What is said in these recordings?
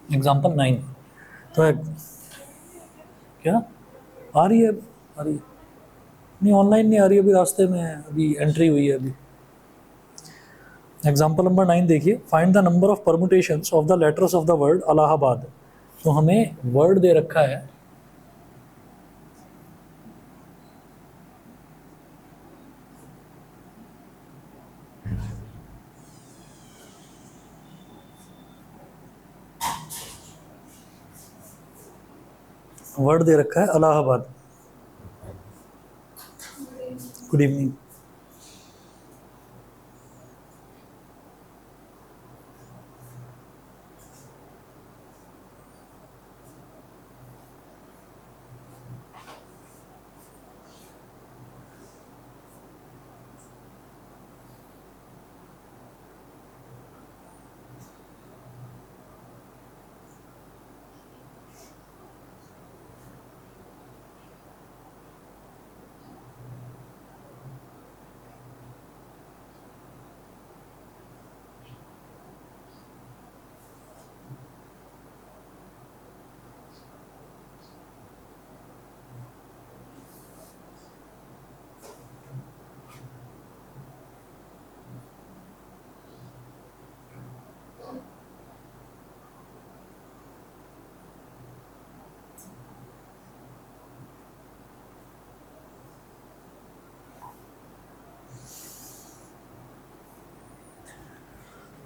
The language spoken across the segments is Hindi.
एग्जाम्पल 9। तो क्या आ रही है? आ रही है? नहीं, ऑनलाइन नहीं आ रही, अभी रास्ते में है, अभी एंट्री हुई है अभी। एग्जाम्पल नंबर 9 देखिए, find the number of permutations of the letters of the word Allahabad. तो हमें वर्ड दे रखा है, वर्ड दे रखा है अलाहाबाद। Good evening.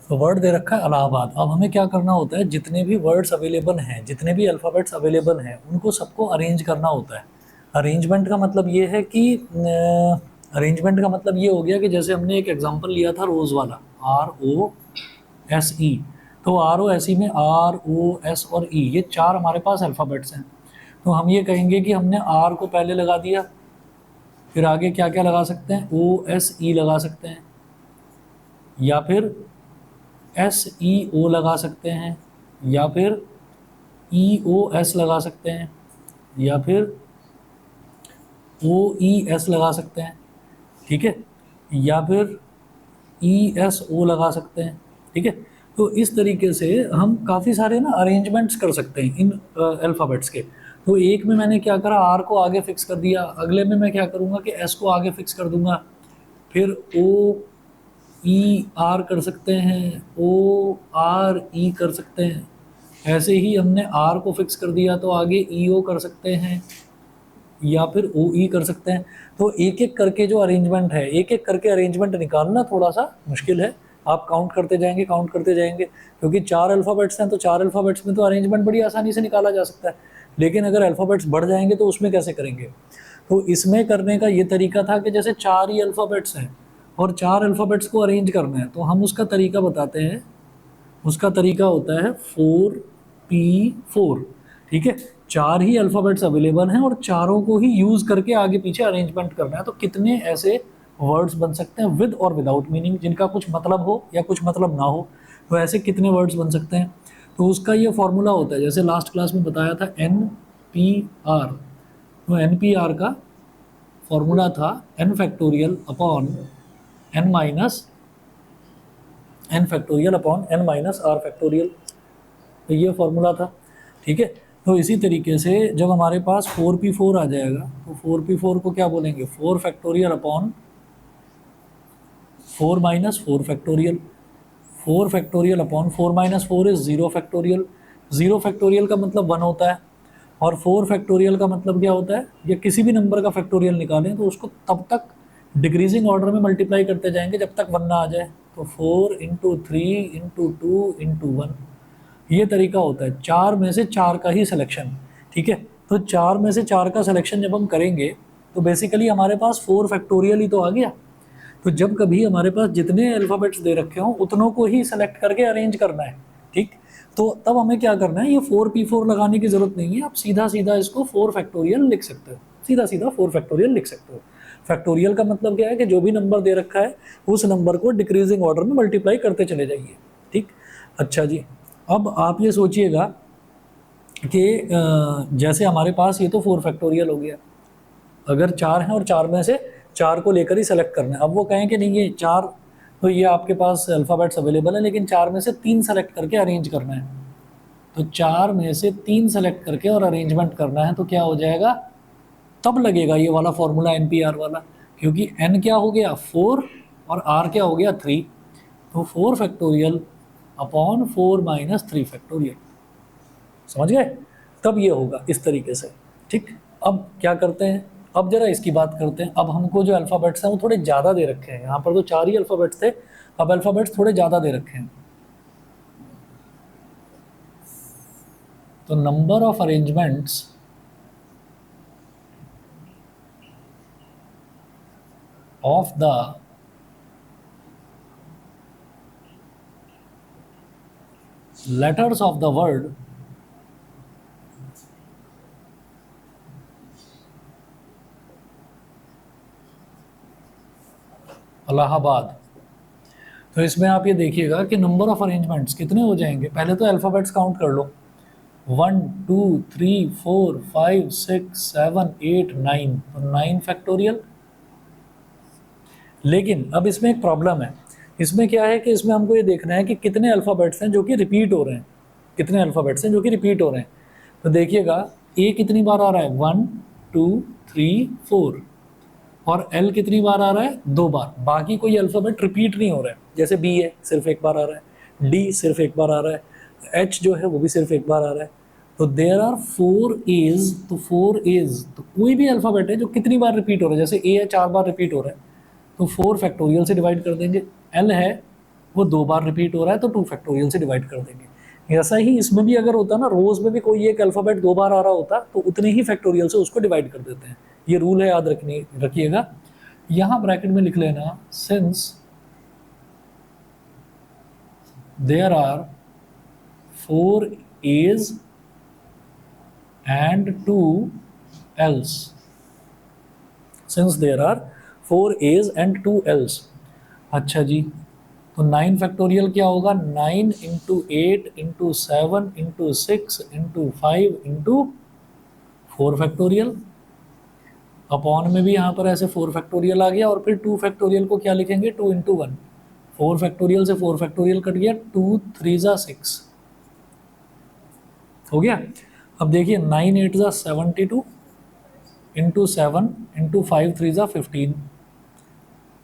तो वर्ड दे रखा है इलाहाबाद। अब हमें क्या करना होता है, जितने भी वर्ड्स अवेलेबल हैं, जितने भी अल्फ़ाबेट्स अवेलेबल हैं, उनको सबको अरेंज करना होता है। अरेंजमेंट का मतलब ये है कि अरेंजमेंट का मतलब ये हो गया कि जैसे हमने एक एग्जांपल लिया था रोज़ वाला, ROSE। तो ROSE में ROS और E, ये चार हमारे पास अल्फ़ाबेट्स हैं। तो हम ये कहेंगे कि हमने R को पहले लगा दिया, फिर आगे क्या क्या लगा सकते हैं, OSE लगा सकते हैं, या फिर SEO लगा सकते हैं, या फिर EOS लगा सकते हैं, या फिर OES लगा सकते हैं, ठीक है, या फिर ESO लगा सकते हैं, ठीक है। तो इस तरीके से हम काफ़ी सारे ना अरेंजमेंट्स कर सकते हैं इन अल्फ़ाबेट्स के। तो एक में मैंने क्या करा, R को आगे फिक्स कर दिया, अगले में मैं क्या करूँगा कि S को आगे फिक्स कर दूंगा, फिर OER कर सकते हैं, ORE कर सकते हैं। ऐसे ही हमने R को फिक्स कर दिया तो आगे EO कर सकते हैं, या फिर OE कर सकते हैं। तो एक एक करके जो अरेंजमेंट है, एक एक करके अरेंजमेंट निकालना थोड़ा सा मुश्किल है। आप काउंट करते जाएंगे, काउंट करते जाएंगे, क्योंकि चार अल्फ़ाबेट्स हैं, तो चार अल्फ़ाबेट्स में तो अरेंजमेंट बड़ी आसानी से निकाला जा सकता है। लेकिन अगर अल्फ़ाबेट्स बढ़ जाएंगे तो उसमें कैसे करेंगे? तो इसमें करने का ये तरीका था कि जैसे चार ही अल्फ़ाबेट्स हैं और चार अल्फ़ाबेट्स को अरेंज करना है, तो हम उसका तरीका बताते हैं। उसका तरीका होता है 4P4, ठीक है। चार ही अल्फ़ाबेट्स अवेलेबल हैं और चारों को ही यूज़ करके आगे पीछे अरेंजमेंट करना है। तो कितने ऐसे वर्ड्स बन सकते हैं विद और विदाउट मीनिंग, जिनका कुछ मतलब हो या कुछ मतलब ना हो, तो ऐसे कितने वर्ड्स बन सकते हैं। तो उसका ये फॉर्मूला होता है, जैसे लास्ट क्लास में बताया था NPR। तो NPR का फॉर्मूला था n factorial upon n minus n factorial upon n minus r factorial. तो ये फॉर्मूला था, ठीक है। तो इसी तरीके से जब हमारे पास 4P4 आ जाएगा, तो 4P4 को क्या बोलेंगे, 4 factorial upon 4 minus 4 factorial. 4 factorial upon 4 minus 4 is 0 factorial. 0 factorial का मतलब 1 होता है, और 4 फैक्टोरियल का मतलब क्या होता है, या किसी भी नंबर का फैक्टोरियल निकालें तो उसको तब तक डिक्रीजिंग ऑर्डर में मल्टीप्लाई करते जाएंगे जब तक 1 ना आ जाए। तो 4 इंटू 3 इंटू 2 इंटू 1, ये तरीका होता है चार में से चार का ही सिलेक्शन, ठीक है। तो चार में से चार का सिलेक्शन जब हम करेंगे तो बेसिकली हमारे पास 4 फैक्टोरियल ही तो आ गया। तो जब कभी हमारे पास जितने अल्फ़ाबेट्स दे रखे हों उतनों को ही सेलेक्ट करके अरेंज करना है, ठीक। तो तब हमें क्या करना है, ये 4P4 लगाने की ज़रूरत नहीं है, आप सीधा सीधा इसको 4 फैक्टोरियल लिख सकते हो, सीधा सीधा 4 फैक्टोरियल लिख सकते हो। फैक्टोरियल का मतलब क्या है कि जो भी नंबर दे रखा है उस नंबर को डिक्रीजिंग ऑर्डर में मल्टीप्लाई करते चले जाइए, ठीक। अच्छा जी, अब आप ये सोचिएगा कि जैसे हमारे पास ये तो 4 फैक्टोरियल हो गया, अगर चार हैं और चार में से चार को लेकर ही सेलेक्ट करना है। अब वो कहें कि नहीं ये चार, तो ये आपके पास अल्फ़ाबेट्स अवेलेबल है, लेकिन चार में से तीन सेलेक्ट करके अरेंज करना है, तो 4 में से 3 सेलेक्ट करके और अरेंजमेंट करना है तो क्या हो जाएगा, तब लगेगा ये वाला फॉर्मूला NP-R वाला, क्योंकि n क्या हो गया 4 और r क्या हो गया 3, तो 4 फैक्टोरियल अपॉन 4 माइनस 3 फैक्टोरियल, समझ गए, तब ये होगा इस तरीके से। ठीक, अब क्या करते हैं, अब जरा इसकी बात करते हैं। अब हमको जो अल्फ़ाबेट्स हैं वो थोड़े ज़्यादा दे रखे हैं, यहाँ पर तो 4 ही अल्फ़ाबेट्स थे, अब अल्फ़ाबेट्स थोड़े ज़्यादा दे रखे हैं। तो number of arrangements of the letters of the word Allahabad. तो इसमें आप ये देखिएगा कि नंबर ऑफ अरेंजमेंट्स कितने हो जाएंगे। पहले तो अल्फ़ाबेट्स काउंट कर लो, 1 2 3 4 5 6 7 8 9, तो 9 फैक्टोरियल। लेकिन अब इसमें एक प्रॉब्लम है, इसमें क्या है कि इसमें हमको ये देखना है कि कितने अल्फ़ाबेट्स हैं जो कि रिपीट हो रहे हैं, कितने अल्फ़ाबेट्स हैं जो कि रिपीट हो रहे हैं। तो देखिएगा ए कितनी बार आ रहा है, 1 2 3 4, और एल कितनी बार आ रहा है, 2 बार। बाकी कोई अल्फ़ाबेट रिपीट नहीं हो रहा है, जैसे बी है सिर्फ एक बार आ रहा है, डी सिर्फ एक बार आ रहा है, एच जो है वो भी सिर्फ एक बार आ रहा है। तो देयर आर 4 एज, तो 4 एज, तो कोई भी अल्फ़ाबेट है जो कितनी बार रिपीट हो रहा है, जैसे ए है 4 बार रिपीट हो रहा है तो 4 फैक्टोरियल से डिवाइड कर देंगे, एल है वो 2 बार रिपीट हो रहा है तो 2 फैक्टोरियल से डिवाइड कर देंगे। ऐसा ही इसमें भी अगर होता ना, रोज में भी कोई एक अल्फ़ाबेट 2 बार आ रहा होता तो उतने ही फैक्टोरियल से उसको डिवाइड कर देते हैं। ये रूल है, याद रखिएगा। यहाँ ब्रैकेट में लिख लेना, since there are 4 H's and 2 L's, since there are 4 H's and 2 L's. अच्छा जी, तो 9 फैक्टोरियल क्या होगा, 9 into 8 into 7 into 6 into 5 into 4 factorial. Upon में भी यहाँ पर ऐसे 4 फैक्टोरियल आ गया, और फिर 2 फैक्टोरियल को क्या लिखेंगे, 2 इंटू 1, 4 फैक्टोरियल से 4 फैक्टोरियल कट गया, 2 3 ज़ा 6 हो गया। अब देखिए 9 8 ज़ा 72 इंटू 7 इंटू 5 3 ज़ा 15,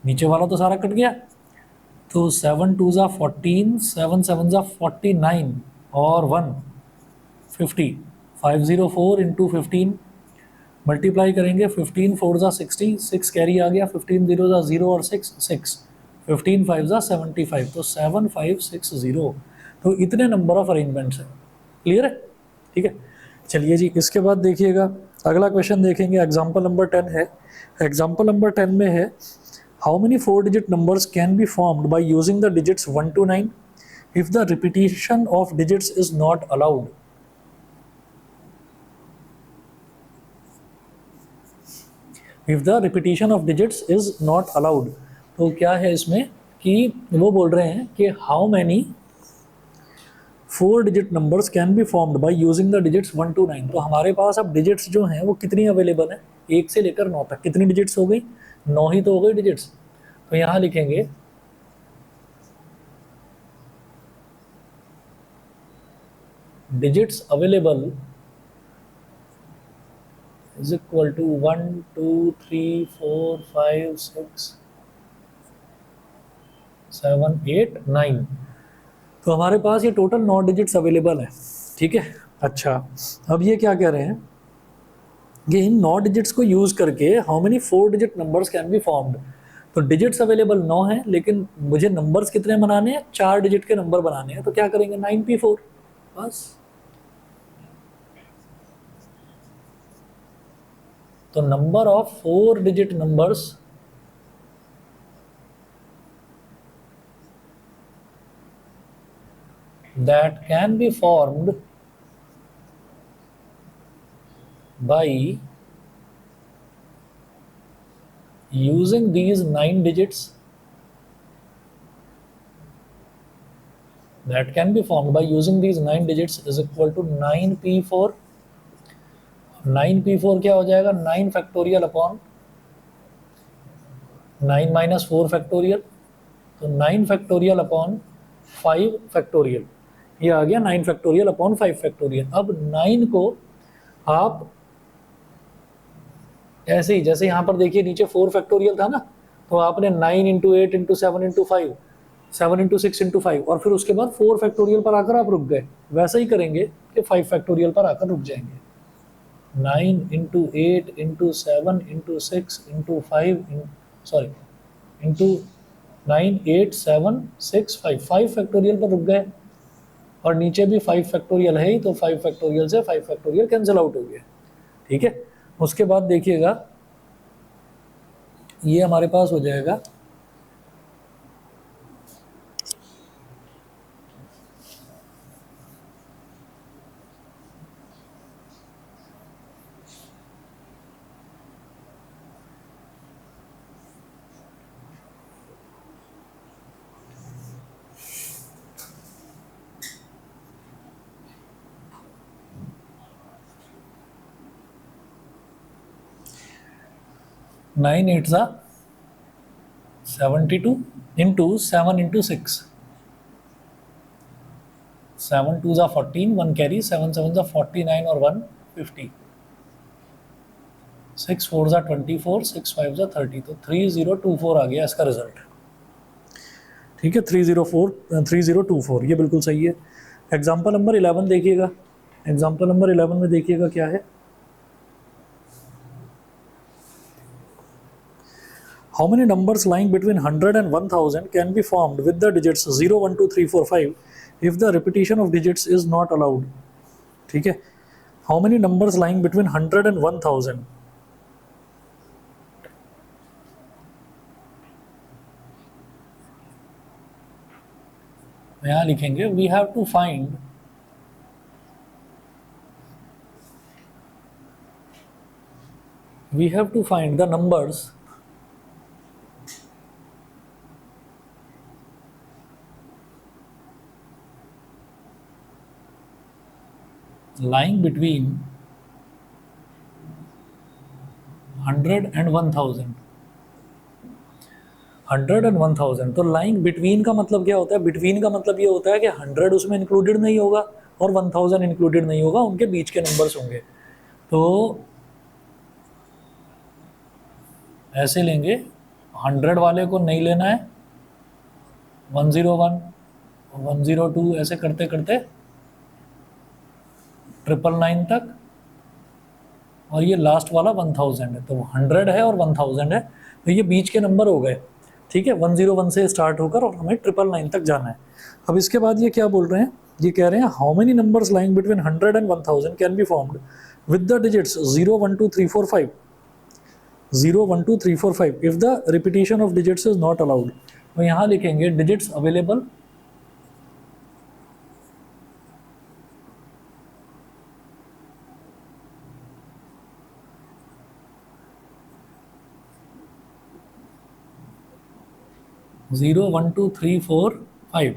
नीचे वाला तो सारा कट गया, तो 7 2 ज़ा 14, 7 7 ज़ा 49 और 1 50, 504 इंटू 15 मल्टीप्लाई करेंगे, 15 4 ज़ा 60, 6 कैरी आ गया, 15 0 ज़ा 0 और 6 6, 15 5 ज़ा 75, तो 7560। तो इतने नंबर ऑफ अरेंजमेंट्स हैं। क्लियर है, ठीक है। चलिए जी, इसके बाद देखिएगा अगला क्वेश्चन देखेंगे, एग्जाम्पल नंबर 10 है। एग्जाम्पल नंबर 10 में है, how many 4 digit numbers can be formed by using the digits 1 to 9 if the repetition of digits is not allowed. If the repetition of digits is not allowed, तो क्या है इसमें कि वो बोल रहे हैं कि how many 4 digit numbers can be formed by using the digits 1 to 9। तो हमारे पास अब डिजिट्स जो हैं वो कितनी अवेलेबल है, 1 से लेकर 9 तक, कितनी डिजिट्स हो गई, 9 ही तो हो गई डिजिट्स। तो यहाँ लिखेंगे digits available is equal to 1 2 3 4 5 6 7 8 9। तो हमारे पास ये टोटल 9 डिजिट्स अवेलेबल है, ठीक है। अच्छा, अब ये क्या कह रहे हैं कि इन 9 डिजिट्स को यूज़ करके how many 4 digit numbers can be formed. तो डिजिट्स अवेलेबल 9 हैं, लेकिन मुझे नंबर्स कितने बनाने हैं, 4 डिजिट के नंबर बनाने हैं। तो क्या करेंगे, 9p4 बस। तो number of 4 digit numbers that can be formed by using these 9 digits, that can be formed by using these 9 digits is equal to 9p4। 9p4 क्या हो जाएगा, 9 फैक्टोरियल अपॉन 9 माइनस 4 फैक्टोरियल, तो 9 फैक्टोरियल अपॉन 5 फैक्टोरियल। ये आ गया 9 फैक्टोरियल अपॉन 5 फैक्टोरियल। अब 9 को आप ऐसे ही, जैसे यहाँ पर देखिए नीचे 4 फैक्टोरियल था ना, तो आपने 9 into 8 into 7 into 5, 7 into 6 into 5, और फिर उसके बाद 4 फैक्टोरियल पर आकर आप रुक गए। वैसा ही करेंगे कि 5 फैक्टोरियल पर आकर रुक जाएंगे। 9 into 8 into 7 into 6 into 5, sorry into 9 8 7 6 5, 5 factorial पर रुक गए, और नीचे भी 5 फैक्टोरियल है ही, तो 5 फैक्टोरियल से 5 फैक्टोरियल कैंसिल आउट हो गया। ठीक है, उसके बाद देखिएगा ये हमारे पास हो जाएगा 9 8 72 इंटू 7 इंटू 6, 7 2 14, 1 कैरी, 7 7 49 और 1 50, 6 4 24, 6 5 30, तो 3024 आ गया इसका रिजल्ट। ठीक है, 3024 ये बिल्कुल सही है। एग्जाम्पल नंबर 11 देखिएगा, एग्जाम्पल नंबर 11 में देखिएगा क्या है। How many numbers lying between 100 and 1000 can be formed with the digits 0 1 2 3 4 5 if the repetition of digits is not allowed? ठीक है, how many numbers lying between 100 and 1000? यहाँ लिखेंगे we have to find the numbers lying between 100 and 1000। 100 and 1000, तो लाइंग बिटवीन का मतलब क्या होता है? बिटवीन का मतलब ये होता है कि 100 उसमें इंक्लूडेड नहीं होगा और 1000 इंक्लूडेड नहीं होगा, उनके बीच के नंबर्स होंगे। तो ऐसे लेंगे, 100 वाले को नहीं लेना है, 101 102 ऐसे करते करते 999 तक, और ये लास्ट वाला 1000 है। तो 100 है और 1000 है, तो ये बीच के नंबर हो गए। ठीक है, 101 से स्टार्ट होकर और हमें 999 तक जाना है। अब इसके बाद ये क्या बोल रहे हैं? ये कह रहे हैं how many numbers lying between 100 and 1000 can be formed with the digits 0 1 2 3 4 5, 0 1 2 3 4 5 if the repetition of digits is not allowed. तो यहाँ लिखेंगे डिजिट्स अवेलेबल, ज़ीरो 1 2 3 4 5,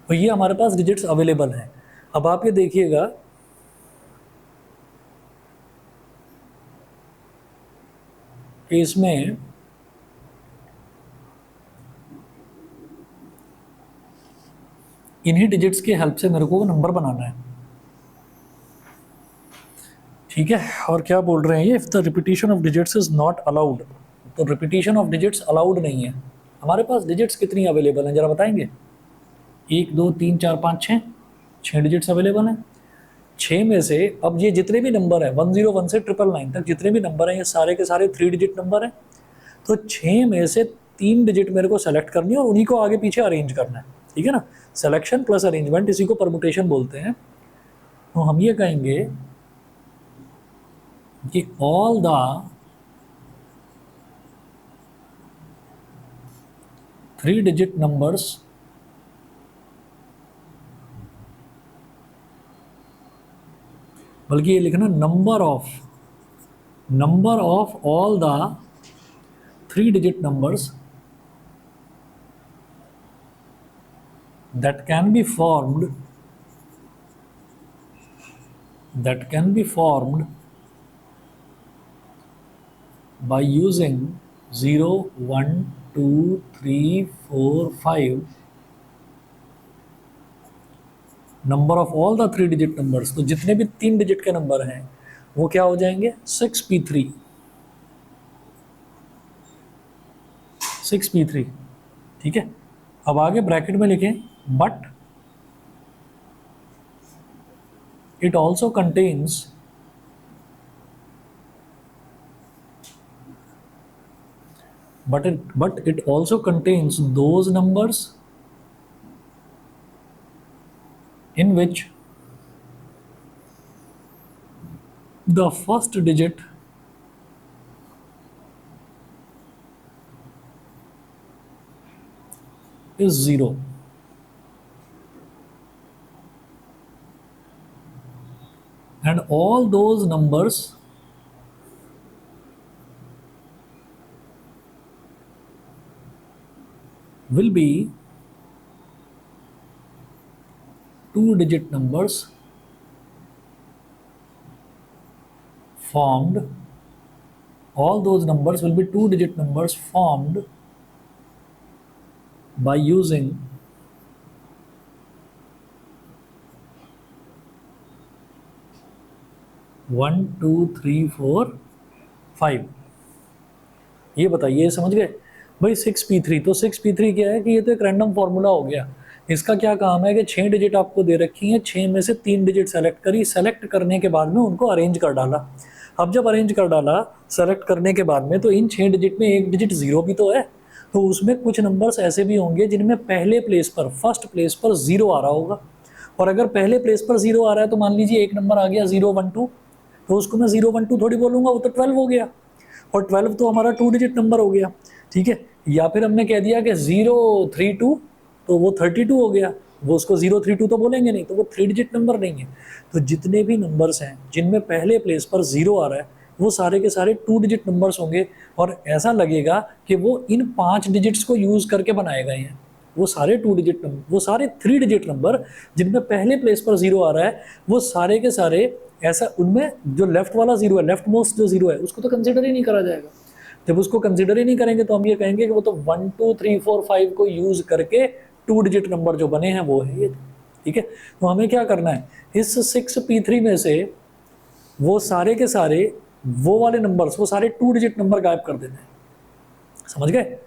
तो ये हमारे पास डिजिट्स अवेलेबल हैं। अब आप ये देखिएगा कि इसमें इन्हीं डिजिट्स की हेल्प से मेरे को नंबर बनाना है। ठीक है, और क्या बोल रहे हैं ये? If the repetition of digits is not allowed, तो रिपीटिशन ऑफ डिजिट्स अलाउड नहीं है। हमारे पास डिजिट्स कितनी अवेलेबल हैं जरा बताएंगे? 1 2 3 4 5 6, 6 डिजिट्स अवेलेबल हैं। 6 में से अब ये जितने भी नंबर हैं 101 से 999 तक जितने भी नंबर हैं, ये सारे के सारे 3 डिजिट नंबर हैं। तो 6 में से 3 डिजिट मेरे को सेलेक्ट करनी है और उन्हीं को आगे पीछे अरेंज करना है। ठीक है ना, सिलेक्शन प्लस अरेंजमेंट, इसी को परमुटेशन बोलते हैं। तो हम ये कहेंगे कि ऑल द 3 डिजिट नंबर्स बल्कि ये लिखना number of all the 3 digit numbers that can be formed by using 0 1 2 3 4 5 number of all the 3 digit numbers, तो जितने भी 3 डिजिट के नंबर हैं वो क्या हो जाएंगे 6p3, 6p3। ठीक है, अब आगे ब्रैकेट में लिखें but it also contains but it also contains those numbers in which the first digit is 0 and all those numbers will be 2-digit numbers formed. All those numbers will be 2-digit numbers formed by using 1 2 3 4 5। ये बताइए, समझ गए भाई 6p3? तो 6p3 क्या है कि ये तो एक रैंडम फॉर्मूला हो गया। इसका क्या काम है कि 6 डिजिट आपको दे रखी हैं, 6 में से 3 डिजिट सेलेक्ट करी, सेलेक्ट करने के बाद में उनको अरेंज कर डाला। अब जब अरेंज कर डाला सेलेक्ट करने के बाद में, तो इन 6 डिजिट में एक डिजिट जीरो भी तो है, तो उसमें कुछ नंबर्स ऐसे भी होंगे जिनमें पहले प्लेस पर, फर्स्ट प्लेस पर जीरो आ रहा होगा। और अगर पहले प्लेस पर जीरो आ रहा है तो मान लीजिए एक नंबर आ गया 012, तो उसको मैं 012 थोड़ी बोलूँगा, वो तो 12 हो गया, और 12 तो हमारा 2 डिजिट नंबर हो गया। ठीक है, या फिर हमने कह दिया कि 032, तो वो 32 हो गया, वो उसको 032 तो बोलेंगे नहीं, तो वो 3 डिजिट नंबर नहीं है। तो जितने भी नंबर्स हैं जिनमें पहले प्लेस पर जीरो आ रहा है वो सारे के सारे 2 डिजिट नंबर्स होंगे, और ऐसा लगेगा कि वो इन 5 डिजिट्स को यूज़ करके बनाए गए हैं। वो सारे 2 डिजिट नंबर, वो सारे 3 डिजिट नंबर जिनमें पहले प्लेस पर जीरो आ रहा है, वो सारे के सारे ऐसा, उनमें जो लेफ्ट वाला जीरो है, लेफ्ट मोस्ट जो जीरो है, उसको तो कंसिडर ही नहीं करा जाएगा। जब उसको कंसिडर ही नहीं करेंगे तो हम ये कहेंगे कि वो तो 1 2 3 4 5 को यूज करके 2 डिजिट नंबर जो बने हैं वो है ये। ठीक है, तो हमें क्या करना है, इस 6p3 में से वो सारे के सारे वो वाले नंबर्स, वो सारे 2 डिजिट नंबर गायब कर देने हैं। समझ गए?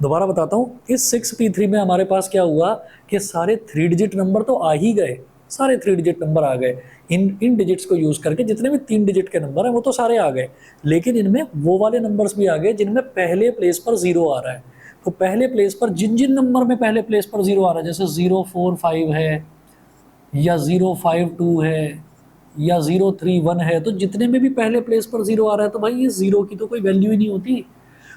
दोबारा बताता हूँ, इस 6p3 में हमारे पास क्या हुआ कि सारे 3 डिजिट नंबर तो आ ही गए, सारे 3 डिजिट नंबर आ गए, इन डिजिट्स को यूज़ करके जितने भी 3 डिजिट के नंबर हैं वो तो सारे आ गए, लेकिन इनमें वो वाले नंबर्स भी आ गए जिनमें पहले प्लेस पर जीरो आ रहा है। तो पहले प्लेस पर जिन जिन नंबर में पहले प्लेस पर जीरो आ रहा है, जैसे 045 है या 052 है या 031 है, तो जितने में भी पहले प्लेस पर जीरो आ रहा है तो भाई ये जीरो की तो कोई वैल्यू ही नहीं होती।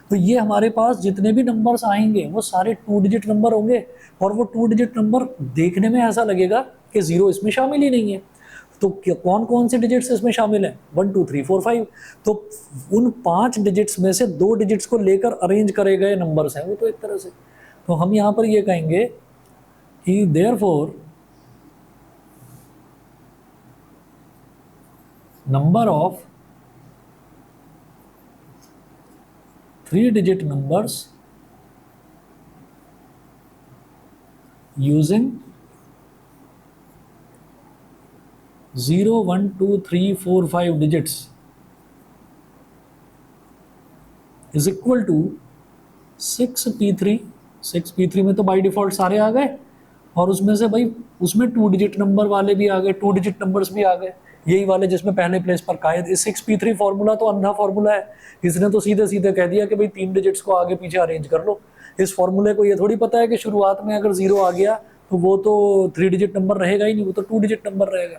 तो ये हमारे पास जितने भी नंबर्स आएंगे वो सारे 2 डिजिट नंबर होंगे, और वो 2 डिजिट नंबर देखने में ऐसा लगेगा कि जीरो इसमें शामिल ही नहीं है। तो कौन कौन से डिजिट्स इसमें शामिल हैं? 1 2 3 4 5। तो उन 5 डिजिट्स में से 2 डिजिट्स को लेकर अरेंज करे गए नंबर्स हैं वो, तो एक तरह से। तो हम यहाँ पर ये कहेंगे कि therefore number of 3 digit numbers using 0 1 2 3 4 5 digits is equal to 6p3। 6p3 में तो बाई डिफॉल्ट सारे आ गए, और उसमें से भाई उसमें 2 डिजिट नंबर वाले भी आ गए, 2 डिजिट नंबर्स भी आ गए, यही वाले जिसमें पहले प्लेस पर कायद। इस 6p3 फॉर्मूला तो अंधा फॉर्मूला है, इसने तो सीधे सीधे कह दिया कि भाई 3 डिजिट्स को आगे पीछे अरेंज कर लो। इस फॉर्मूले को ये थोड़ी पता है कि शुरुआत में अगर जीरो आ गया तो वो तो 3 डिजिट नंबर रहेगा ही नहीं, वो तो 2 डिजिट नंबर रहेगा।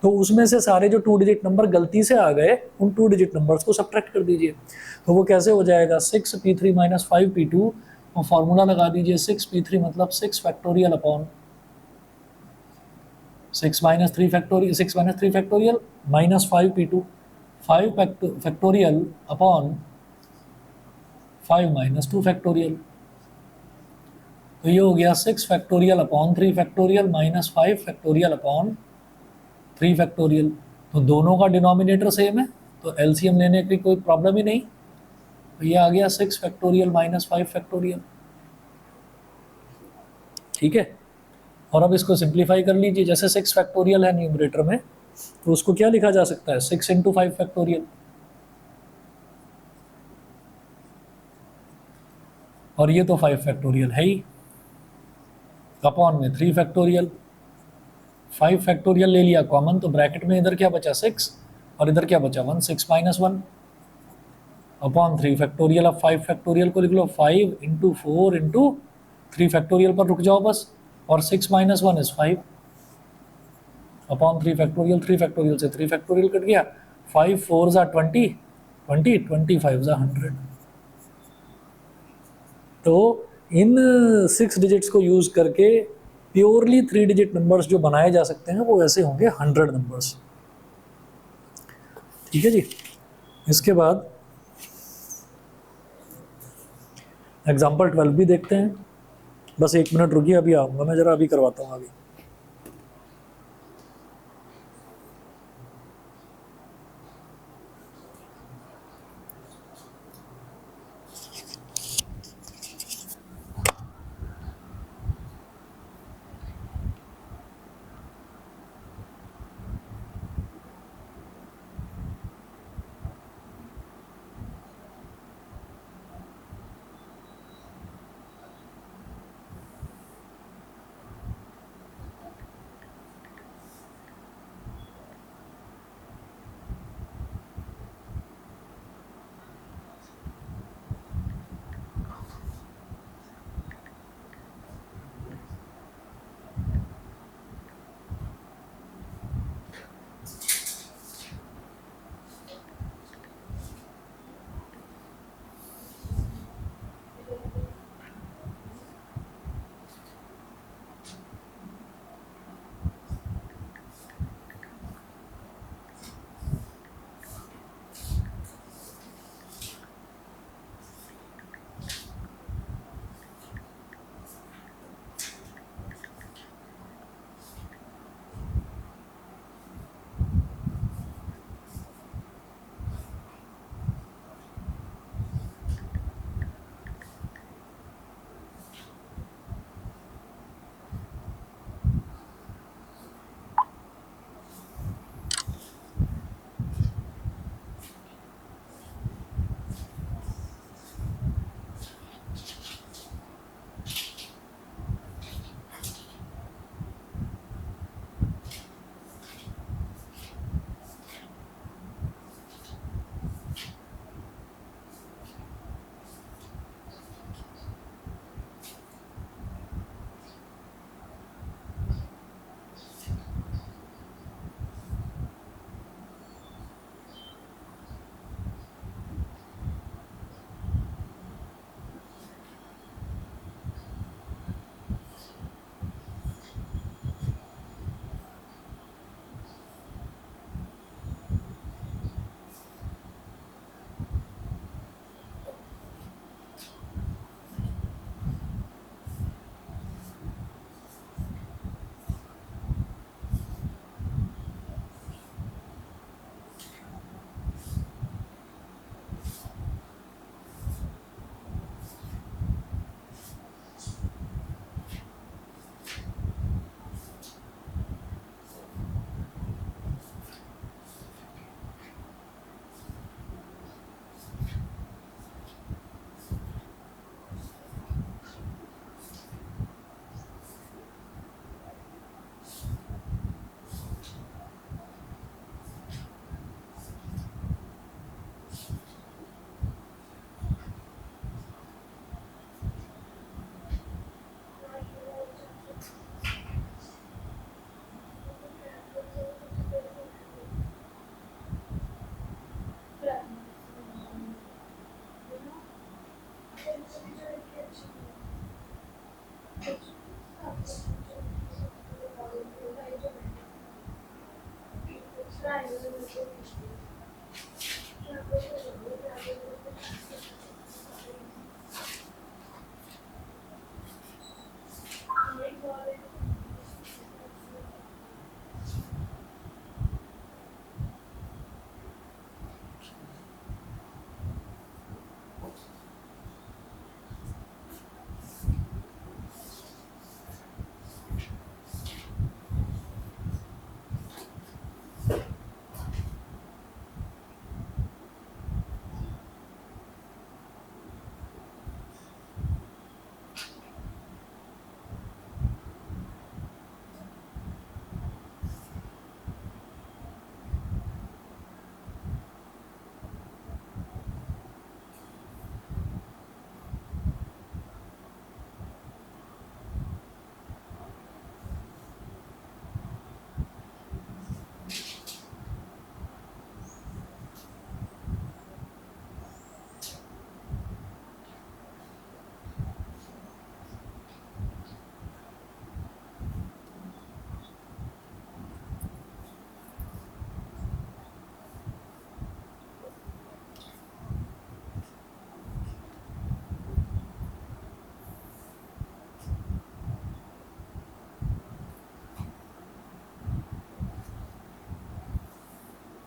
तो उसमें से सारे जो 2 डिजिट नंबर गलती से आ गए, उन 2 डिजिट नंबर्स को सब्ट्रैक्ट कर दीजिए। तो वो कैसे हो जाएगा, 6p3 माइनस 5p2, और फॉर्मूला लगा दीजिए 6p3 मतलब 6 factorial upon 6 minus 3 factorial, 6 minus 3 factorial minus 5p2, 5 factorial upon 5 minus 2 factorial. तो ये हो गया 6 factorial upon 3 factorial minus 5 factorial upon 3 factorial. तो दोनों का डिनोमिनेटर सेम है, तो एलसीएम लेने की कोई प्रॉब्लम ही नहीं। तो ये आ गया 6 फैक्टोरियल माइनस 5 फैक्टोरियल। ठीक है, और अब इसको सिंप्लीफाई कर लीजिए, जैसे 6 फैक्टोरियल है न्यूमरेटर में, तो उसको क्या लिखा जा सकता है, 6 इंटू 5 फैक्टोरियल, और ये तो 5 फैक्टोरियल है ही, अपॉन में 3 फैक्टोरियल, 5 फैक्टोरियल ले लिया कॉमन, तो ब्रैकेट में इधर क्या बचा 6 और इधर क्या बचा 1, 6 माइनस 1 अपॉन 3 फैक्टोरियल। अब 5 फैक्टोरियल को लिख लो 5 इंटू 4 इंटू 3 फैक्टोरियल पर रुक जाओ बस, और 6 minus 1 is 5 upon 3 factorial, 3 factorial से 3 फैक्टोरियल कट गया, 5 4 जा 20, 20 25 जा 100। तो इन 6 डिजिट्स को यूज करके प्योरली 3 डिजिट नंबर्स जो बनाए जा सकते हैं वो ऐसे होंगे 100 नंबर्स। ठीक है जी। इसके बाद एग्जाम्पल 12 भी देखते हैं। बस 1 मिनट रुकिए, अभी आऊँगा मैं, ज़रा अभी करवाता हूँ आगे।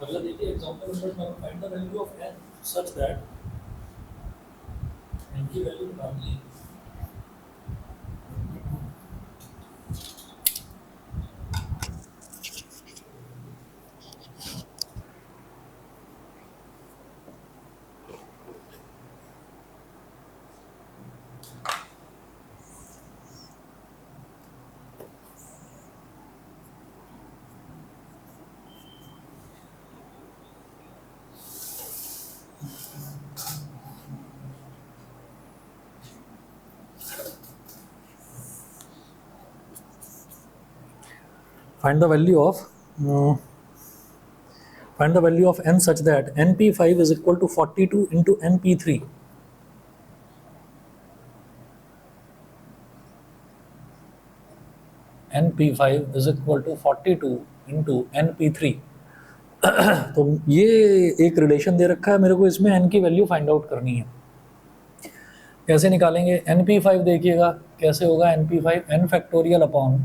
अगला देखिए example number 1, find the value of n such that n की वैल्यू निकालनी है। Find the value of n such that np5 is equal to 42 into np3. np5 is equal to 42 into np3. तो ये एक रिलेशन दे रखा है मेरे को, इसमें n की वैल्यू फाइंड आउट करनी है। कैसे निकालेंगे? np5 देखिएगा कैसे होगा, np5 n factorial upon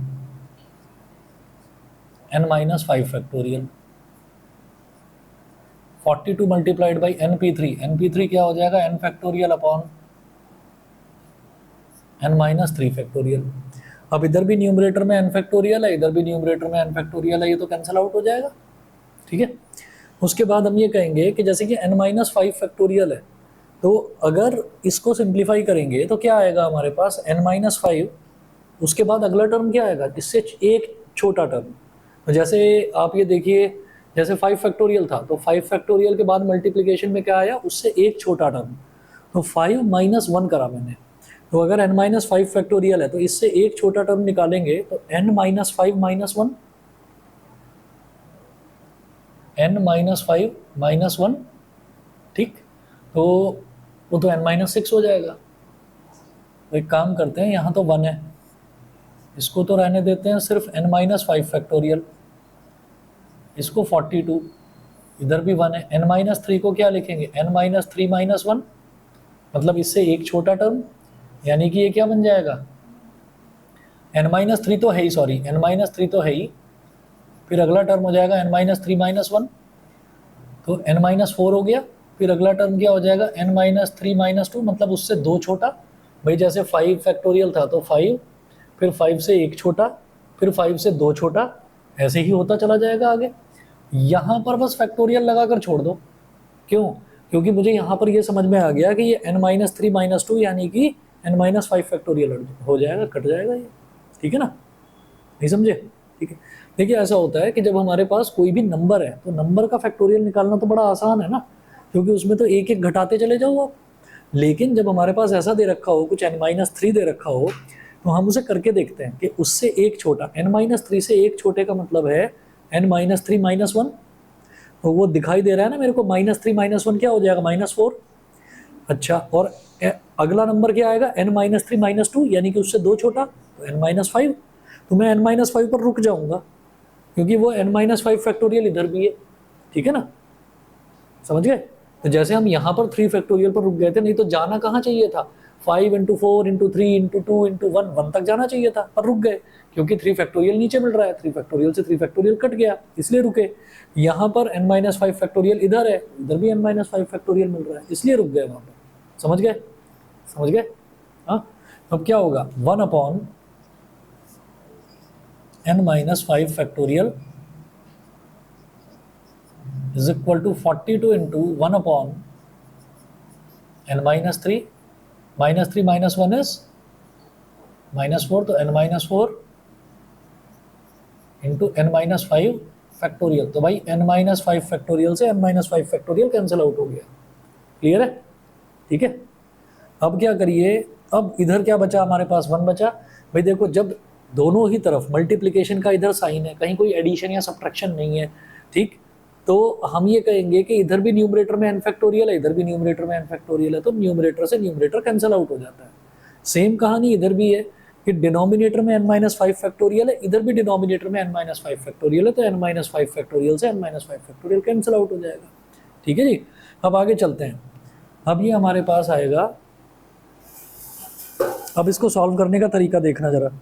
n minus 5 factorial, 42 multiplied by np3 क्या हो जाएगा, n factorial upon n minus 3 factorial. अब इधर भी न्यूमरेटर में n फैक्टोरियल है, इधर भी न्यूमरेटर में n फैक्टोरियल है, ये तो कैंसिल आउट हो जाएगा, ठीक है। उसके बाद हम ये कहेंगे कि जैसे कि n माइनस 5 फैक्टोरियल है, तो अगर इसको सिंप्लीफाई करेंगे तो क्या आएगा हमारे पास, n माइनस 5, उसके बाद अगला टर्म क्या आएगा, इससे एक छोटा टर्म। तो जैसे आप ये देखिए, जैसे 5 फैक्टोरियल था, तो 5 फैक्टोरियल के बाद मल्टीप्लिकेशन में क्या आया, उससे एक छोटा टर्म, तो 5 माइनस 1 करा मैंने। तो अगर n माइनस 5 फैक्टोरियल है तो इससे एक छोटा टर्म निकालेंगे तो n minus 5 minus 1, n minus 5 minus 1, ठीक, तो वो तो n माइनस 6 हो जाएगा। तो एक काम करते हैं, यहाँ तो 1 है, इसको तो रहने देते हैं सिर्फ n माइनस 5 फैक्टोरियल, इसको 42, इधर भी 1 है, n माइनस 3 को क्या लिखेंगे, n माइनस 3 माइनस 1, मतलब इससे एक छोटा टर्म, यानी कि ये क्या बन जाएगा, n माइनस 3 तो है ही, सॉरी n माइनस 3 तो है ही, फिर अगला टर्म हो जाएगा n माइनस 3 माइनस 1, तो n माइनस 4 हो गया, फिर अगला टर्म क्या हो जाएगा, n माइनस 3 माइनस 2, मतलब उससे दो छोटा। भाई जैसे 5 फैक्टोरियल था तो 5, फिर 5 से एक छोटा, फिर 5 से दो छोटा, ऐसे ही होता चला जाएगा आगे। यहाँ पर बस फैक्टोरियल लगा कर छोड़ दो, क्यों, क्योंकि मुझे यहाँ पर ये समझ में आ गया कि ये n माइनस 3 माइनस 2 यानी कि n माइनस 5 फैक्टोरियल हो जाएगा, कट जाएगा ये, ठीक है ना, नहीं समझे, ठीक है। देखिए ऐसा होता है कि जब हमारे पास कोई भी नंबर है तो नंबर का फैक्टोरियल निकालना तो बड़ा आसान है ना, क्योंकि उसमें तो एक एक घटाते चले जाओ आप। लेकिन जब हमारे पास ऐसा दे रखा हो, कुछ n माइनस 3 दे रखा हो, तो हम उसे करके देखते हैं कि उससे एक छोटा, n माइनस 3 से एक छोटे का मतलब है n माइनस 3 माइनस 1, तो वो दिखाई दे रहा है ना मेरे को, माइनस 3 माइनस 1 क्या हो जाएगा, माइनस 4। अच्छा, और अगला नंबर क्या आएगा, n माइनस 3 माइनस 2, यानी कि उससे दो छोटा, तो n माइनस 5, तो मैं n माइनस 5 पर रुक जाऊंगा, क्योंकि वो n माइनस 5 फैक्टोरियल इधर भी है, ठीक है ना, समझ गए। तो जैसे हम यहाँ पर 3 फैक्टोरियल पर रुक गए थे, नहीं तो जाना कहाँ चाहिए था, 5 इंटू 4 इंटू 3 इंटू 2 इंटू 1 तक जाना चाहिए था, पर रुक गए क्योंकि 3 फैक्टोरियल नीचे मिल रहा है, 3 फैक्टोरियल से 3 फैक्टोरियल कट गया, इसलिए रुके। यहाँ पर n माइनस 5 फैक्टोरियल इधर है, इधर भी n माइनस 5 फैक्टोरियल मिल रहा है, इसलिए रुक गए वहाँ पर, समझ गए, समझ गए, हाँ। अब क्या होगा, 1 upon n minus 5 factorial is equal to 42 into 1 upon n minus 3, minus 3 minus 1 is minus 4, तो n minus 4 into n minus 5 factorial, तो भाई n minus 5 फैक्टोरियल से n minus 5 factorial cancel out हो गया, क्लियर है, ठीक है। अब क्या करिए, अब इधर क्या बचा हमारे पास, 1 बचा। भाई देखो, जब दोनों ही तरफ मल्टीप्लिकेशन का इधर साइन है, कहीं कोई एडिशन या सब्ट्रैक्शन नहीं है, ठीक, तो हम ये कहेंगे कि इधर भी न्यूमरेटर में n फैक्टोरियल है, इधर भी न्यूमरेटर में n फैक्टोरियल है, तो न्यूमरेटर से न्यूमरेटर कैंसिल आउट हो जाता है। सेम कहानी इधर भी है कि डिनोमिनेटर में n माइनस 5 फैक्टोरियल है, इधर भी डिनोमिनेटर में n माइनस 5 फैक्टोरियल है, तो n माइनस 5 फैक्टोरियल से n minus 5 factorial cancel out हो जाएगा, ठीक है जी। अब आगे चलते हैं, अब ये हमारे पास आएगा, अब इसको सॉल्व करने का तरीका देखना जरा।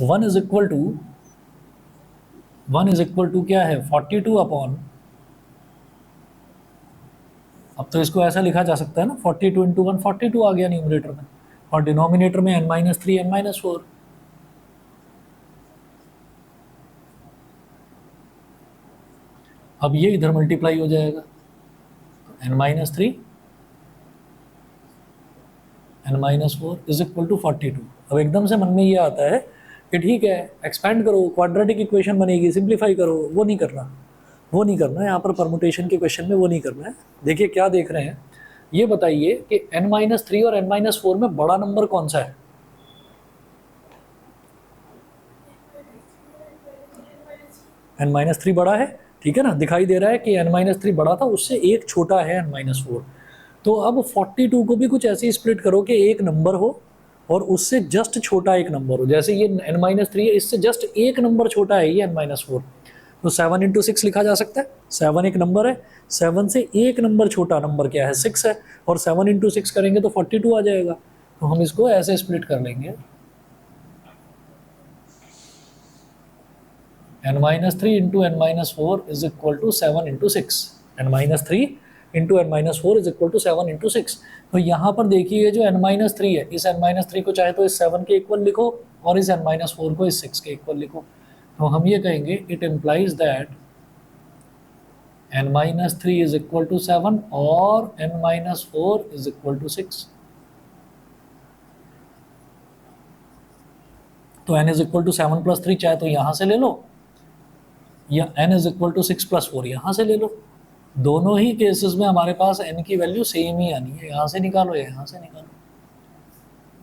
1 is equal to, 1 is equal to क्या है 42 अपॉन, अब तो इसको ऐसा लिखा जा सकता है ना 42 इंटू 1, 42 आ गया न्यूमरेटर में, और डिनोमिनेटर में n-3 n-4। अब ये इधर मल्टीप्लाई हो जाएगा, n-3 n-4 is equal to 42। अब एकदम से मन में ये आता है कि ठीक है एक्सपेंड करो, क्वाड्रेटिक इक्वेशन बनेगी, सिंप्लीफाई करो, वो नहीं करना, वो नहीं करना है यहाँ पर, परमुटेशन के क्वेश्चन में वो नहीं करना है। देखिए क्या देख रहे हैं, ये बताइए कि n-3 और n-4 में बड़ा नंबर कौन सा है? n-3 बड़ा है, ठीक है ना, दिखाई दे रहा है कि n-3 बड़ा था, उससे एक छोटा है n-4। तो अब 42 को भी कुछ ऐसे ही स्प्लिट करो कि एक नंबर हो और उससे जस्ट छोटा एक नंबर हो, जैसे ये n-3 है, इससे जस्ट एक नंबर छोटा है ये n-4, तो 7 इंटू 6 लिखा जा सकता है। 7 एक नंबर है, 7 से एक नंबर छोटा नंबर क्या है 6 है, और 7 इंटू 6 करेंगे तो 42 आ जाएगा। तो हम इसको ऐसे स्प्लिट कर लेंगे, n-3 into n-4 is equal to 7 into 6, n-3 into n-4 is equal to 7 into 6। तो यहाँ पर देखिए जो n-3 है, इस n-3 को चाहे तो इस 7 के इक्वल लिखो और इस n-4 को इस 6 के इक्वल लिखो। तो हम ये कहेंगे it implies that n-3 is equal to 7 और n-4 इज इक्वल टू 6। तो n is equal to 7 plus 3 चाहे तो यहाँ से ले लो, या n is equal to 6 plus 4 यहाँ से ले लो। दोनों ही केसेस में हमारे पास n की वैल्यू सेम ही आनी है, यहाँ से निकालो या यहाँ से निकालो,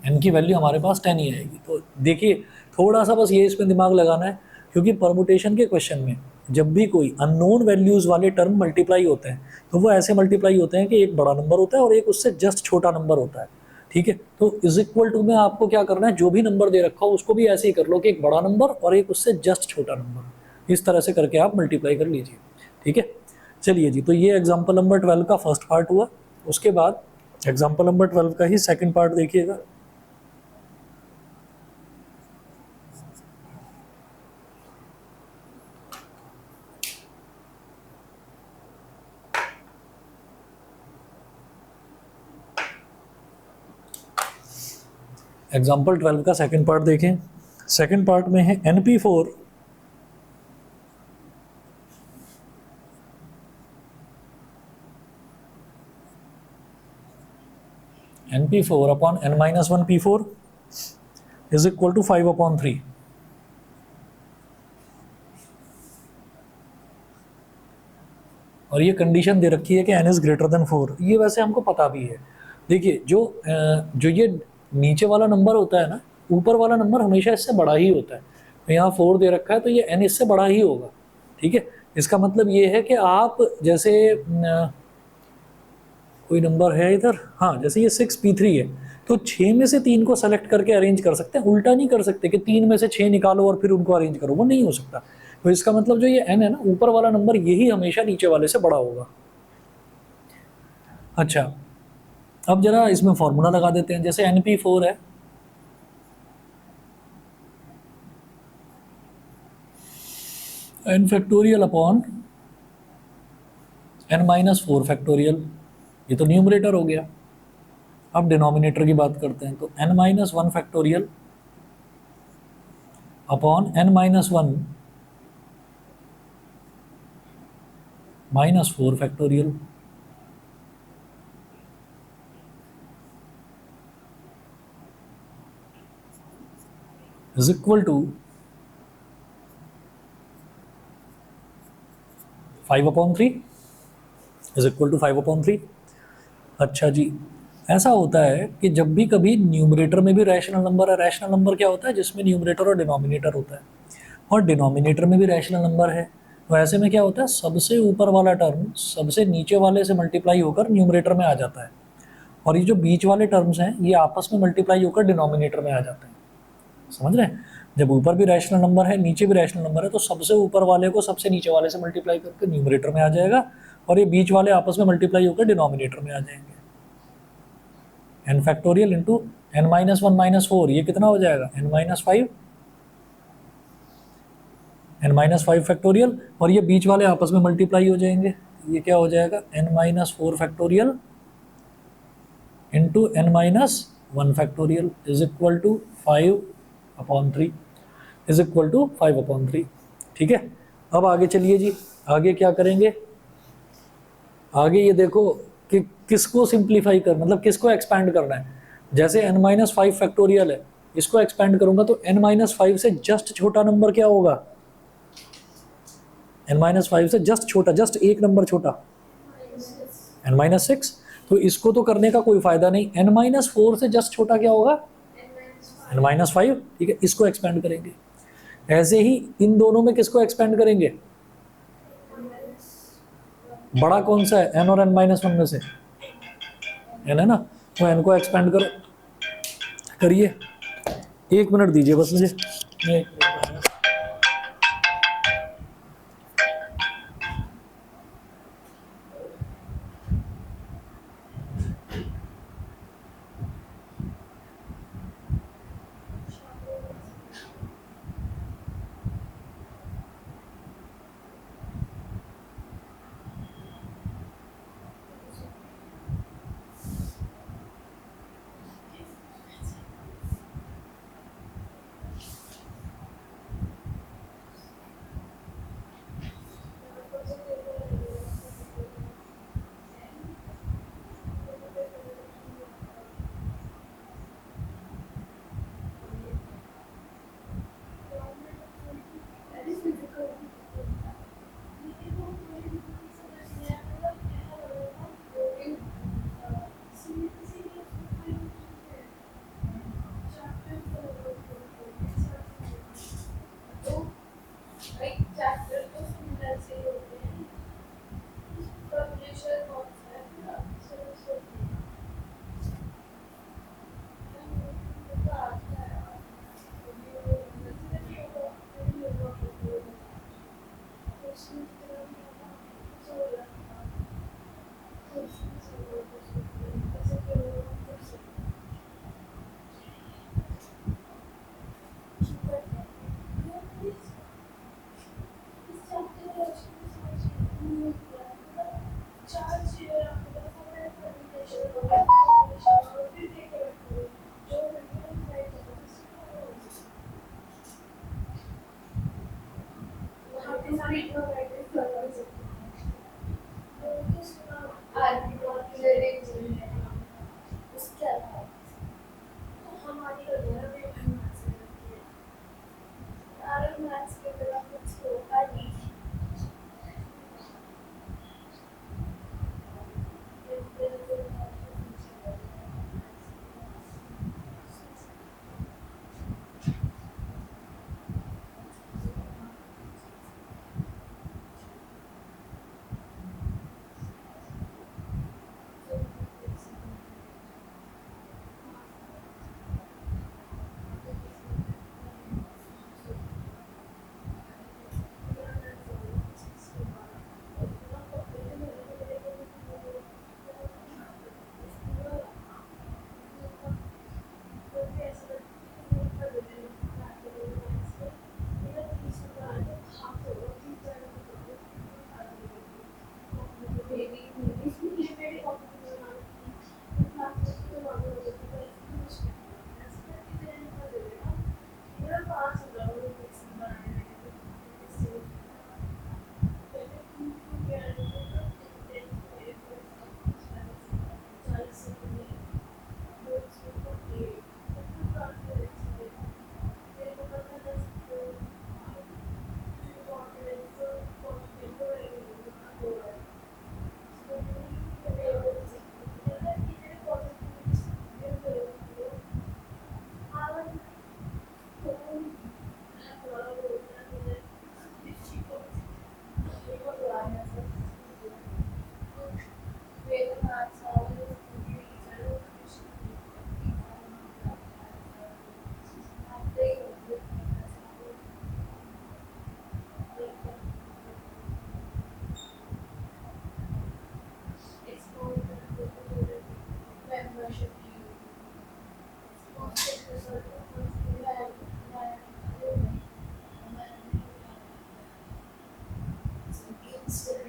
n की वैल्यू हमारे पास 10 ही आएगी। तो देखिए थोड़ा सा बस ये इसमें दिमाग लगाना है, क्योंकि परमुटेशन के क्वेश्चन में जब भी कोई अननोन वैल्यूज़ वाले टर्म मल्टीप्लाई होते हैं तो वो ऐसे मल्टीप्लाई होते हैं कि एक बड़ा नंबर होता है और एक उससे जस्ट छोटा नंबर होता है, ठीक है। तो इज इक्वल टू में आपको क्या करना है, जो भी नंबर दे रखा हो उसको भी ऐसे ही कर लो कि एक बड़ा नंबर और एक उससे जस्ट छोटा नंबर, इस तरह से करके आप मल्टीप्लाई कर लीजिए, ठीक है। चलिए जी, तो ये एग्जाम्पल नंबर 12 का फर्स्ट पार्ट हुआ। उसके बाद एग्जाम्पल नंबर 12 का ही सेकंड पार्ट देखिएगा। एग्जाम्पल 12 का सेकंड पार्ट देखें। सेकंड पार्ट में है NP4 upon n-1 P4 is equal to 5/3। और ये कंडीशन दे रखी है कि n इज ग्रेटर देन 4। ये वैसे हमको पता भी है। देखिए जो ये नीचे वाला नंबर होता है ना, ऊपर वाला नंबर हमेशा इससे बड़ा ही होता है। तो यहाँ 4 दे रखा है तो ये n इससे बड़ा ही होगा, ठीक है। इसका मतलब ये है कि आप जैसे कोई नंबर है इधर, हाँ जैसे ये 6P3 है, तो 6 में से 3 को सेलेक्ट करके अरेंज कर सकते हैं, उल्टा नहीं कर सकते कि 3 में से 6 निकालो और फिर उनको अरेंज करो, वो नहीं हो सकता। तो इसका मतलब जो ये n है ना, ऊपर वाला नंबर यही हमेशा नीचे वाले से बड़ा होगा। अच्छा, अब जरा इसमें फॉर्मूला लगा देते हैं। जैसे NP4 है, n factorial upon n-4 factorial, ये तो न्यूमरेटर हो गया। अब डिनोमिनेटर की बात करते हैं, तो n-1 factorial upon n-1 -4 factorial is equal to 5/3 is equal to 5/3। अच्छा जी, ऐसा होता है कि जब भी कभी न्यूमरेटर में भी रैशनल नंबर है, रैशनल नंबर क्या होता है जिसमें न्यूमरेटर और डिनोमिनेटर होता है, और डिनोमिनेटर में भी रैशनल नंबर है, तो ऐसे में क्या होता है, सबसे ऊपर वाला टर्म सबसे नीचे वाले से मल्टीप्लाई होकर न्यूमरेटर में आ जाता है, और ये जो बीच वाले टर्म्स हैं ये आपस में मल्टीप्लाई होकर डिनोमिनेटर में आ जाते हैं। समझ रहे हैं, जब ऊपर भी रैशनल नंबर है नीचे भी रैशनल नंबर है, तो सबसे ऊपर वाले को सबसे नीचे वाले से मल्टीप्लाई करके न्यूमरेटर में आ जाएगा, और ये बीच वाले आपस में मल्टीप्लाई होकर डिनोमिनेटर में आ जाएंगे। n फैक्टोरियल इंटू n-1 -4, ये कितना हो जाएगा n-5 n माइनस 5 फैक्टोरियल, और ये बीच वाले आपस में मल्टीप्लाई हो जाएंगे, ये क्या हो जाएगा n minus 4 factorial into n minus 1 factorial is equal to 5/3, is equal to 5/3। ठीक है, अब आगे चलिए जी, आगे क्या करेंगे, आगे ये देखो कि किसको सिंप्लीफाई कर, मतलब किसको एक्सपैंड करना है। जैसे n माइनस 5 फैक्टोरियल है, इसको एक्सपैंड करूंगा तो n माइनस 5 से जस्ट छोटा नंबर क्या होगा, n माइनस 5 से जस्ट छोटा, जस्ट एक नंबर छोटा, n माइनस 6। तो इसको तो करने का कोई फायदा नहीं, n माइनस 4 से जस्ट छोटा क्या होगा, n माइनस 5। ठीक है, इसको एक्सपेंड करेंगे। ऐसे ही इन दोनों में किसको एक्सपेंड करेंगे, बड़ा कौन सा है, n और n माइनस 1 में से n है ना, तो n को एक्सपेंड करो, करिए। 1 मिनट दीजिए बस मुझे, मैं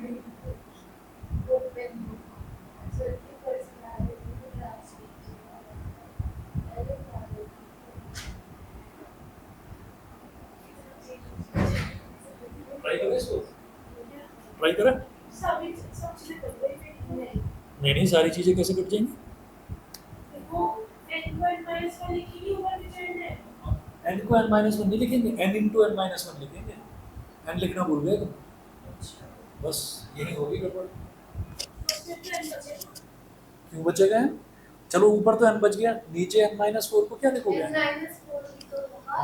ट्राई करें इसको, ट्राई करें। नहीं नहीं, सारी चीजें कैसे कट जाएंगी? एन को n माइनस वन नहीं लिखेंगे, n into n minus one लिखेंगे। n लिखना भूल गए तुम, बस यही होगी गड़बड़। क्यों बचेगा n? चलो ऊपर तो n बच गया, नीचे n माइनस फोर को क्या लिखोगे?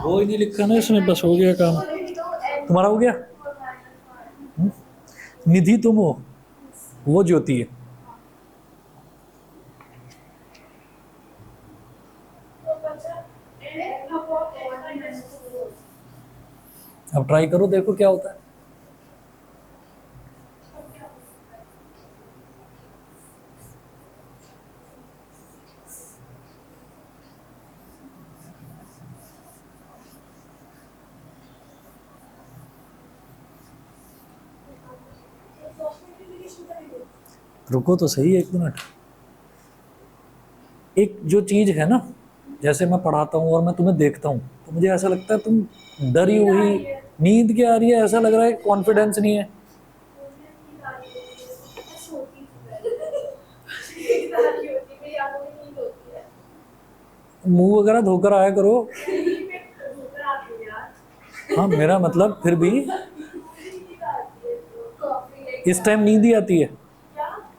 वो ही नहीं लिखा ना इसमें, बस हो गया काम तुम्हारा, हो गया। निधि तुम हो, वो ज्योति है। अब ट्राई करो, देखो क्या होता है। रुको तो सही 1 मिनट। एक जो चीज है ना, जैसे मैं पढ़ाता हूँ और मैं तुम्हें देखता हूँ तो मुझे ऐसा लगता है तुम डरी हुई, नींद क्या आ रही है, ऐसा लग रहा है कॉन्फिडेंस नहीं है। मुंह वगैरह धोकर आया करो। हाँ मेरा मतलब फिर भी इस टाइम नींद ही आती है,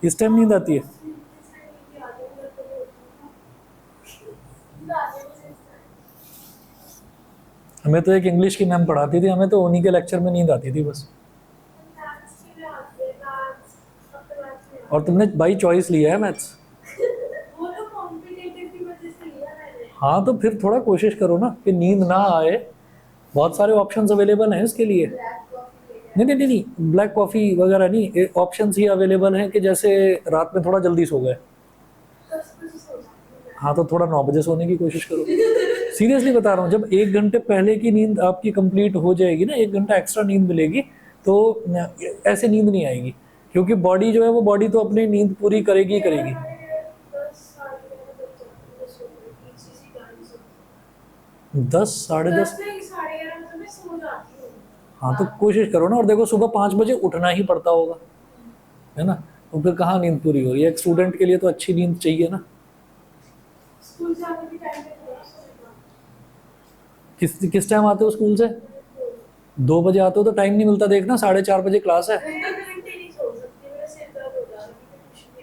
इस टाइम नींद आती है। हमें तो एक इंग्लिश की मैम पढ़ाती थी, हमें तो उन्हीं के लेक्चर में नींद आती थी बस। और तुमने बाई चॉइस लिया है मैथ्स। हाँ तो फिर थोड़ा कोशिश करो ना कि नींद ना आए, बहुत सारे ऑप्शंस अवेलेबल हैं इसके लिए। नहीं नहीं नहीं, ब्लैक कॉफ़ी वगैरह नहीं, ऑप्शंस ही अवेलेबल हैं कि जैसे रात में थोड़ा जल्दी सो गए, हाँ तो थोड़ा 9 बजे सोने की कोशिश करो। सीरियसली बता रहा हूँ, जब 1 घंटे पहले की नींद आपकी कंप्लीट हो जाएगी ना, 1 घंटा एक्स्ट्रा नींद मिलेगी, तो ऐसे नींद नहीं आएगी, क्योंकि बॉडी जो है वो बॉडी तो अपनी नींद पूरी करेगी ही करेगी। 10 साढ़े 10, हाँ तो कोशिश करो ना। और देखो सुबह 5 बजे उठना ही पड़ता होगा, है ना, तो फिर कहाँ नींद पूरी हो रही है? एक स्टूडेंट के लिए तो अच्छी नींद चाहिए ना। किस टाइम आते हो स्कूल से? 2 बजे आते हो तो टाइम नहीं मिलता, देखना 4:30 बजे क्लास है।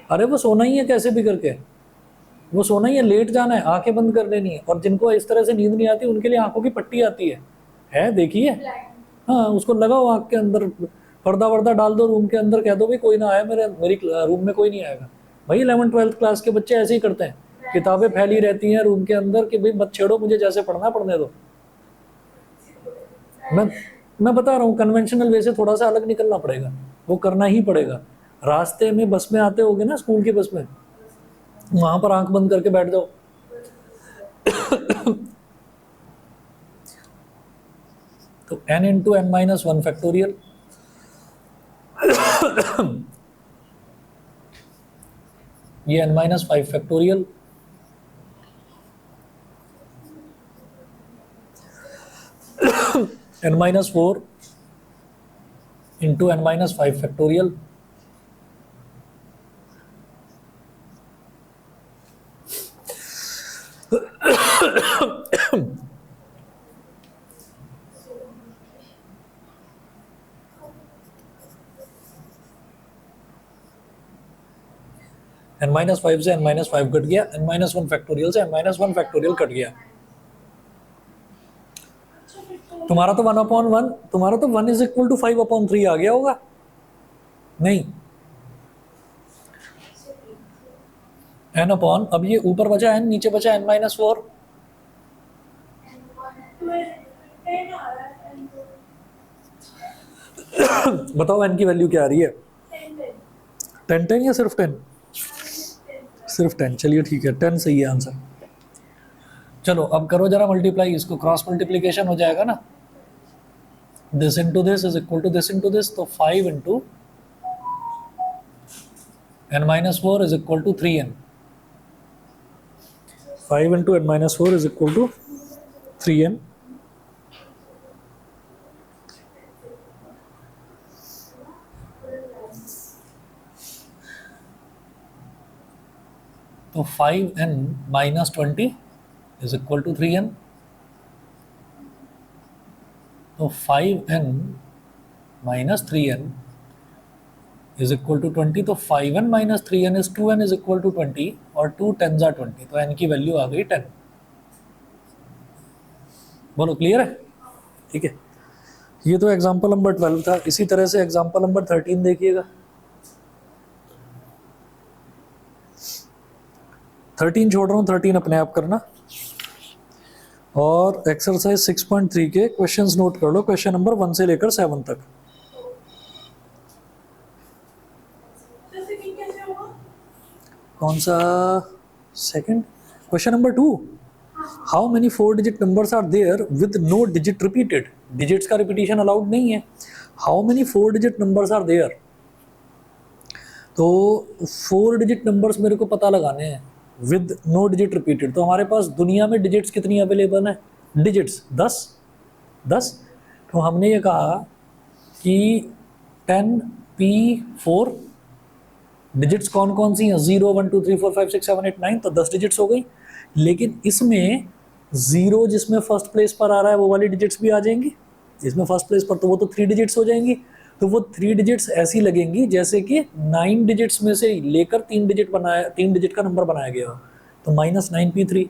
अरे वो सोना ही है कैसे भी करके, वो सोना ही है, लेट जाना है, आंखें बंद कर लेनी है। और जिनको इस तरह से नींद नहीं आती उनके लिए आंखों की पट्टी आती है देखिए। हाँ उसको लगाओ आंख के अंदर, पर्दा वर्दा डाल दो रूम के अंदर, कह दो भाई कोई ना आया, मेरी रूम में कोई नहीं आएगा। भाई 11th-12th क्लास के बच्चे ऐसे ही करते हैं, किताबें फैली रहती हैं रूम के अंदर कि भाई मत छेड़ो मुझे, जैसे पढ़ना पढ़ने दो। मैं बता रहा हूँ, कन्वेंशनल वे से थोड़ा सा अलग निकलना पड़ेगा, वो करना ही पड़ेगा। रास्ते में बस में आते होगे ना, स्कूल की बस में, वहां पर आंख बंद करके बैठ जाओ। तो n into n minus 1 factorial, ये n minus 5 factorial, n minus 4 into n minus 5 factorial, n minus 5 से n माइनस 5 कट गया, n माइनस 1 फैक्टोरियल से n माइनस 1 फैक्टोरियल कट गया। तुम्हारा तो 1/1, तुम्हारा तो 1 इज इक्वल टू 5/3 आ गया होगा। नहीं, n अपॉन, अब ये ऊपर बचा n, नीचे बचा n माइनस 4। बताओ n की वैल्यू क्या आ रही है? 10 या सिर्फ 10? सिर्फ 10, चलिए ठीक है, 10 सही है आंसर। चलो अब करो जरा मल्टीप्लाई, इसको क्रॉस मल्टीप्लीकेशन हो जाएगा ना, this into this is equal to this into this, तो 5 into n-4 is equal to 3n। 5 into n-4 is equal to 3n। तो 5n minus 20 is equal to 3n। तो 5n minus 3n is equal to 20। तो 5n minus 3n is 2n is equal to 20 और 2 10 जा 20, तो n की वैल्यू आ गई 10। बोलो क्लियर है? ठीक है, ये तो एग्जाम्पल नंबर 12 था। इसी तरह से एग्जाम्पल नंबर 13 देखिएगा। 13 छोड़ रहा हूँ, 13 अपने आप करना। और एक्सरसाइज 6.3 के क्वेश्चंस नोट कर लो, क्वेश्चन नंबर 1 से लेकर 7 तक। कौन सा second? Question number 2, how many 4 digit numbers are there with no digit repeated. Digits का रिपीटिशन अलाउड नहीं है। How many 4 digit numbers are there. तो 4 डिजिट नंबर्स मेरे को पता लगाने हैं विद नो डिजिट रिपीटेड। तो हमारे पास दुनिया में डिजिट्स कितनी अवेलेबल है? डिजिट्स 10। तो हमने ये कहा कि 10p4 डिजिट्स कौन कौन सी हैं? 0 1 2 3 4 5 6 7 8 9, तो 10 डिजिट्स हो गई। लेकिन इसमें 0 जिसमें फर्स्ट प्लेस पर आ रहा है वो वाली डिजिट्स भी आ जाएंगी। जिसमें फर्स्ट प्लेस पर, तो वो तो 3 डिजिट्स हो जाएंगी। तो वो 3 डिजिट्स ऐसी लगेंगी जैसे कि 9 डिजिट्स में से लेकर 3 डिजिट का नंबर बनाया गया हो। तो -9p3।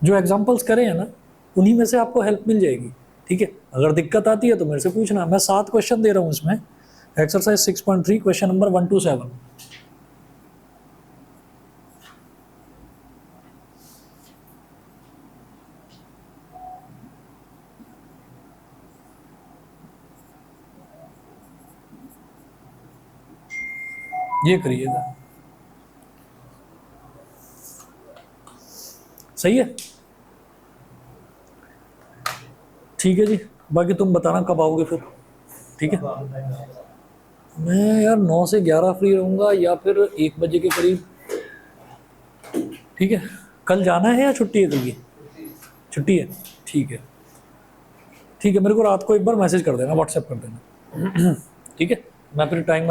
जो एग्जाम्पल्स करे हैं ना, उन्हीं में से आपको हेल्प मिल जाएगी। ठीक है, अगर दिक्कत आती है तो मेरे से पूछना। मैं 7 क्वेश्चन दे रहा हूँ इसमें। Exercise 6.3 question number 1 to 7। ये करिएगा, सही है? ठीक है जी, बाकी तुम बताना कब आओगे फिर। ठीक है, मैं यार 9 से 11 फ्री रहूँगा या फिर 1 बजे के करीब। ठीक है, कल जाना है या छुट्टी है? कल की छुट्टी है। ठीक है, ठीक है, मेरे को रात को एक बार मैसेज कर देना, व्हाट्सएप कर देना। ठीक है, मैं फिर टाइम